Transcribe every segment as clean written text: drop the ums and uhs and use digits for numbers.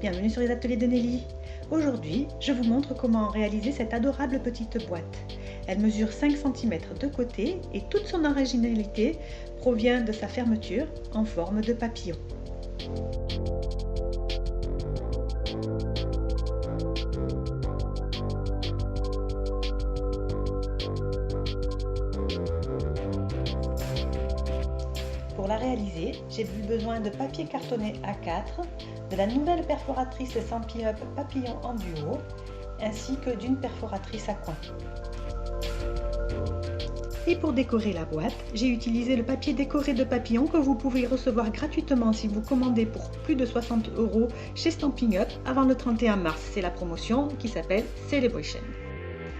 bienvenue sur les ateliers de Nelly. Aujourd'hui, je vous montre comment réaliser cette adorable petite boîte. Elle mesure 5 cm de côté et toute son originalité provient de sa fermeture en forme de papillon. Pour la réaliser, j'ai eu besoin de papier cartonné A4, de la nouvelle perforatrice Stampin' Up papillon en duo, ainsi que d'une perforatrice à coin. Et pour décorer la boîte, j'ai utilisé le papier décoré de papillons que vous pouvez recevoir gratuitement si vous commandez pour plus de 60 € chez Stampin' Up avant le 31 mars. C'est la promotion qui s'appelle Celebration.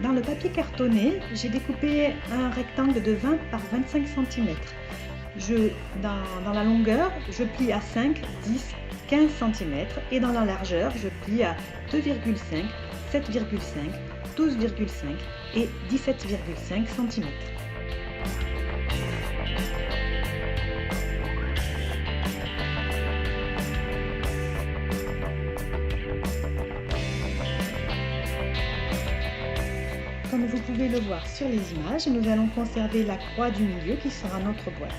Dans le papier cartonné, j'ai découpé un rectangle de 20 par 25 cm. Dans la longueur, je plie à 5, 10, 15 cm et dans la largeur, je plie à 2,5, 7,5, 12,5 et 17,5 cm. Comme vous pouvez le voir sur les images, nous allons conserver la croix du milieu qui sera notre boîte.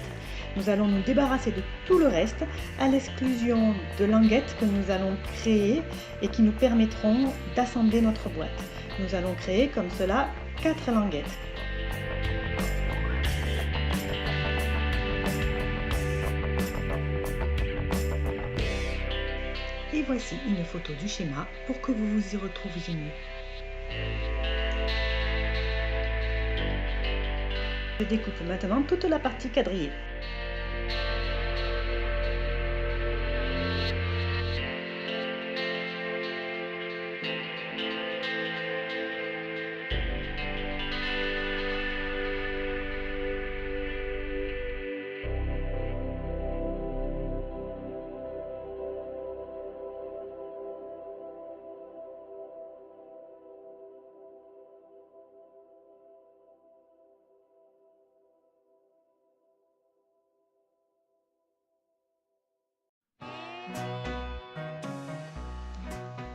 Nous allons nous débarrasser de tout le reste, à l'exclusion de languettes que nous allons créer et qui nous permettront d'assembler notre boîte. Nous allons créer comme cela 4 languettes. Et voici une photo du schéma pour que vous vous y retrouviez mieux. Je découpe maintenant toute la partie quadrillée.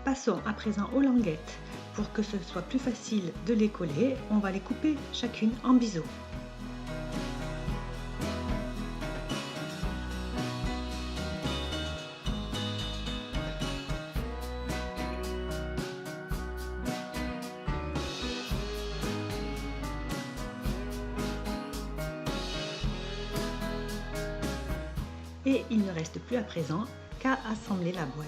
Passons à présent aux languettes. Pour que ce soit plus facile de les coller, on va les couper chacune en biseau. Et il ne reste plus à présent qu'à assembler la boîte.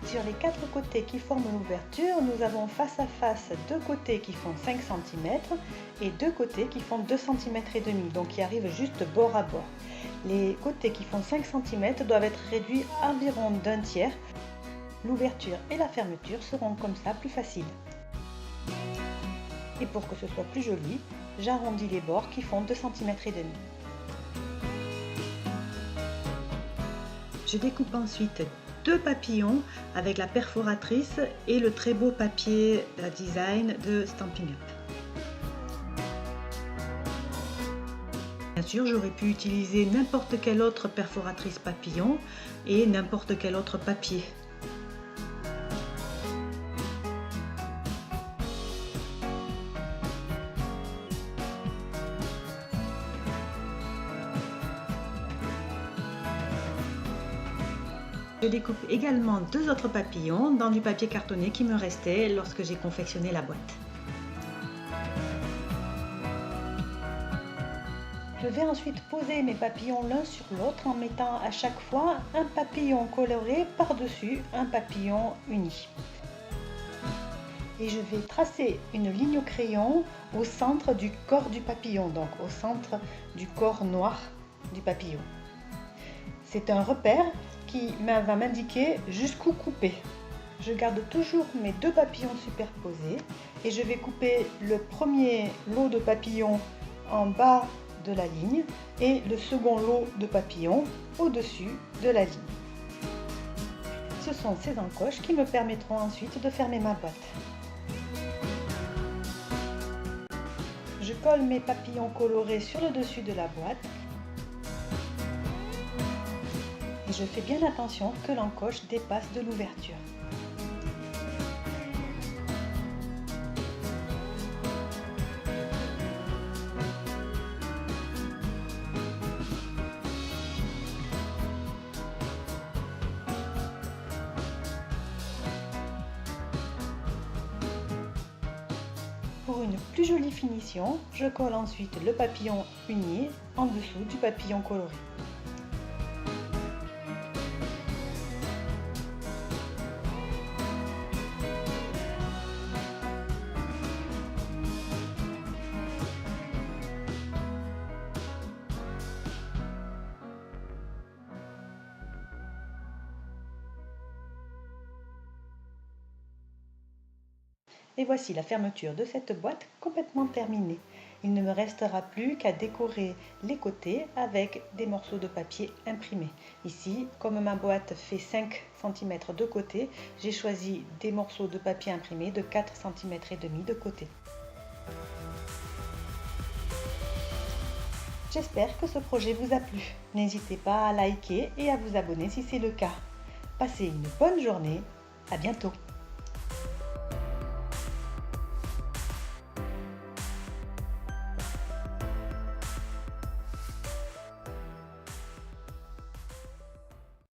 Sur les 4 côtés qui forment l'ouverture, nous avons face à face 2 côtés qui font 5 cm et 2 côtés qui font 2 cm et demi, donc qui arrivent juste bord à bord. Les côtés qui font 5 cm doivent être réduits environ d'un tiers. L'ouverture et la fermeture seront comme ça plus faciles. Et pour que ce soit plus joli, j'arrondis les bords qui font 2 cm et demi. Je découpe ensuite 2 papillons avec la perforatrice et le très beau papier design de Stampin' Up. Bien sûr, j'aurais pu utiliser n'importe quelle autre perforatrice papillon et n'importe quel autre papier. Je découpe également 2 autres papillons dans du papier cartonné qui me restait lorsque j'ai confectionné la boîte. Je vais ensuite poser mes papillons l'un sur l'autre en mettant à chaque fois un papillon coloré par-dessus un papillon uni. Et je vais tracer une ligne au crayon au centre du corps du papillon, donc au centre du corps noir du papillon. C'est un repère qui va m'indiquer jusqu'où couper. Je garde toujours mes deux papillons superposés et je vais couper le premier lot de papillons en bas de la ligne et le second lot de papillons au-dessus de la ligne. Ce sont ces encoches qui me permettront ensuite de fermer ma boîte. Je colle mes papillons colorés sur le dessus de la boîte et je fais bien attention que l'encoche dépasse de l'ouverture. Pour une plus jolie finition, je colle ensuite le papillon uni en dessous du papillon coloré. Et voici la fermeture de cette boîte complètement terminée. Il ne me restera plus qu'à décorer les côtés avec des morceaux de papier imprimés. Ici, comme ma boîte fait 5 cm de côté, j'ai choisi des morceaux de papier imprimés de 4 cm et demi de côté. J'espère que ce projet vous a plu. N'hésitez pas à liker et à vous abonner si c'est le cas. Passez une bonne journée. À bientôt.